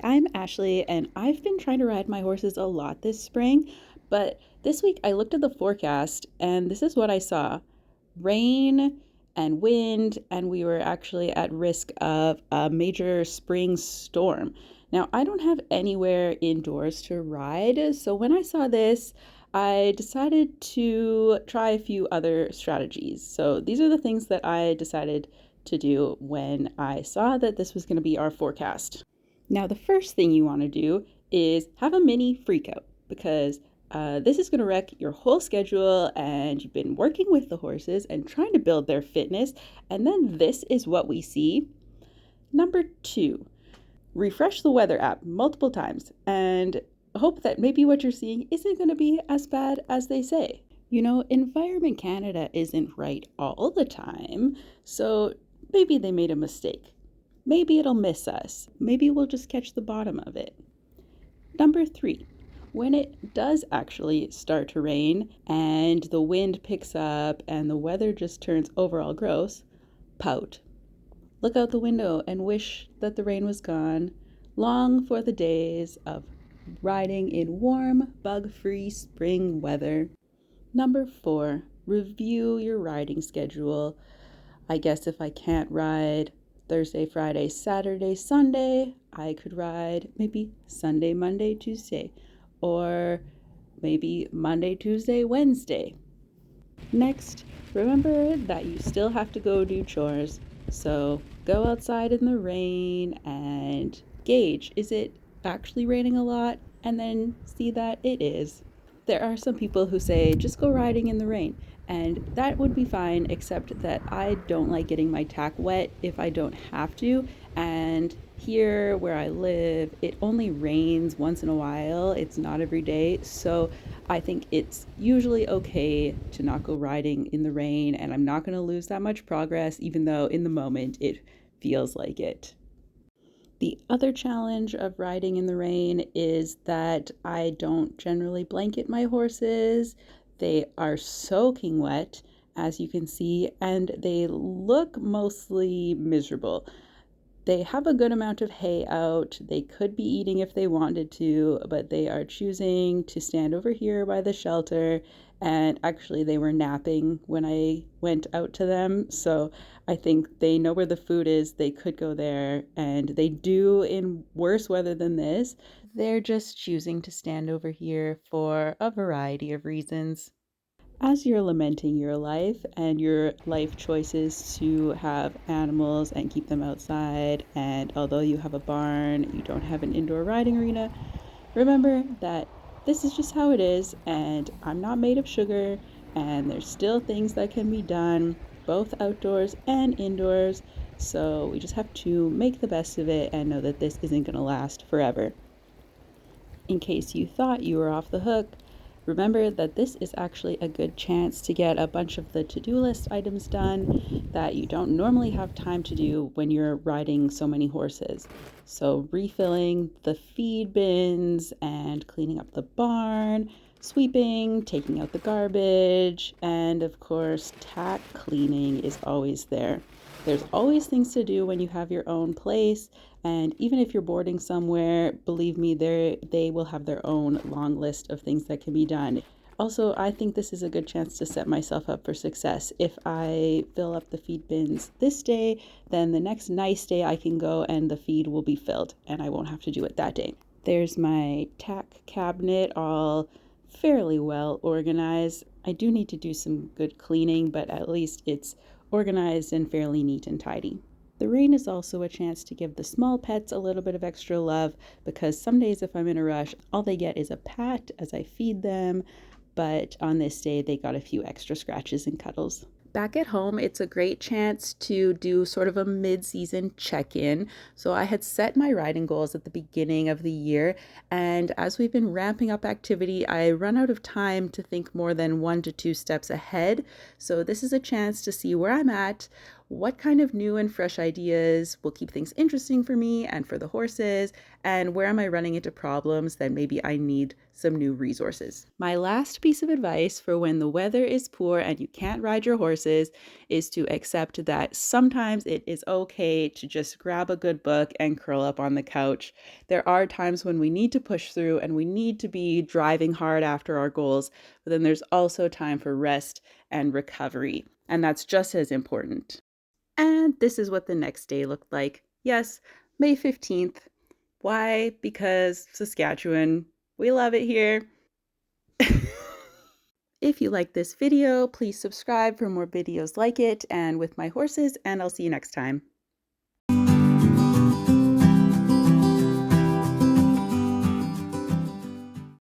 I'm Ashley, and I've been trying to ride my horses a lot this spring, but this week I looked at the forecast and this is what I saw: rain and wind, and we were actually at risk of a major spring storm. Now, I don't have anywhere indoors to ride, so when I saw this, I decided to try a few other strategies. So these are the things that I decided to do when I saw that this was going to be our forecast. Now, the first thing you want to do is have a mini freak out because this is going to wreck your whole schedule, and you've been working with the horses and trying to build their fitness, and then this is what we see. Number two, refresh the weather app multiple times and hope that maybe what you're seeing isn't going to be as bad as they say. You know, Environment Canada isn't right all the time, so maybe they made a mistake. Maybe it'll miss us. Maybe we'll just catch the bottom of it. Number three, when it does actually start to rain and the wind picks up and the weather just turns overall gross, pout. Look out the window and wish that the rain was gone. Long for the days of riding in warm, bug-free spring weather. Number four, review your riding schedule. I guess if I can't ride Thursday, Friday, Saturday, Sunday, I could ride maybe Sunday, Monday, Tuesday, or maybe Monday, Tuesday, Wednesday. Next, remember that you still have to go do chores. So go outside in the rain and gauge, is it actually raining a lot? And then see that it is. There are some people who say just go riding in the rain, and that would be fine, except that I don't like getting my tack wet if I don't have to. And here where I live, it only rains once in a while. It's not every day. So I think it's usually okay to not go riding in the rain, and I'm not going to lose that much progress, even though in the moment it feels like it. The other challenge of riding in the rain is that I don't generally blanket my horses. They are soaking wet, as you can see, and they look mostly miserable. They have a good amount of hay out. They could be eating if they wanted to, but they are choosing to stand over here by the shelter. And actually, they were napping when I went out to them. So I think they know where the food is. They could go there, and they do in worse weather than this. They're just choosing to stand over here for a variety of reasons. As you're lamenting your life and your life choices to have animals and keep them outside, and although you have a barn, you don't have an indoor riding arena, remember that this is just how it is, and I'm not made of sugar, and there's still things that can be done both outdoors and indoors. So we just have to make the best of it and know that this isn't going to last forever. In case you thought you were off the hook, remember that this is actually a good chance to get a bunch of the to-do list items done that you don't normally have time to do when you're riding so many horses. So refilling the feed bins and cleaning up the barn, sweeping, taking out the garbage, and of course, tack cleaning is always there. There's always things to do when you have your own place, and even if you're boarding somewhere, believe me, they will have their own long list of things that can be done. Also, I think this is a good chance to set myself up for success. If I fill up the feed bins this day, then the next nice day I can go and the feed will be filled, and I won't have to do it that day. There's my tack cabinet, all fairly well organized. I do need to do some good cleaning, but at least it's organized and fairly neat and tidy. The rain is also a chance to give the small pets a little bit of extra love, because some days if I'm in a rush, all they get is a pat as I feed them, but on this day they got a few extra scratches and cuddles. Back at home, it's a great chance to do sort of a mid-season check-in. So I had set my riding goals at the beginning of the year, and as we've been ramping up activity, I run out of time to think more than 1 to 2 steps ahead. So this is a chance to see where I'm at, what kind of new and fresh ideas will keep things interesting for me and for the horses, and where am I running into problems that maybe I need some new resources. My last piece of advice for when the weather is poor and you can't ride your horses is to accept that sometimes it is okay to just grab a good book and curl up on the couch. There are times when we need to push through and we need to be driving hard after our goals, but then there's also time for rest and recovery, and that's just as important. And this is what the next day looked like. Yes, May 15th. Why? Because Saskatchewan. We love it here. If you like this video, please subscribe for more videos like it and with my horses, and I'll see you next time.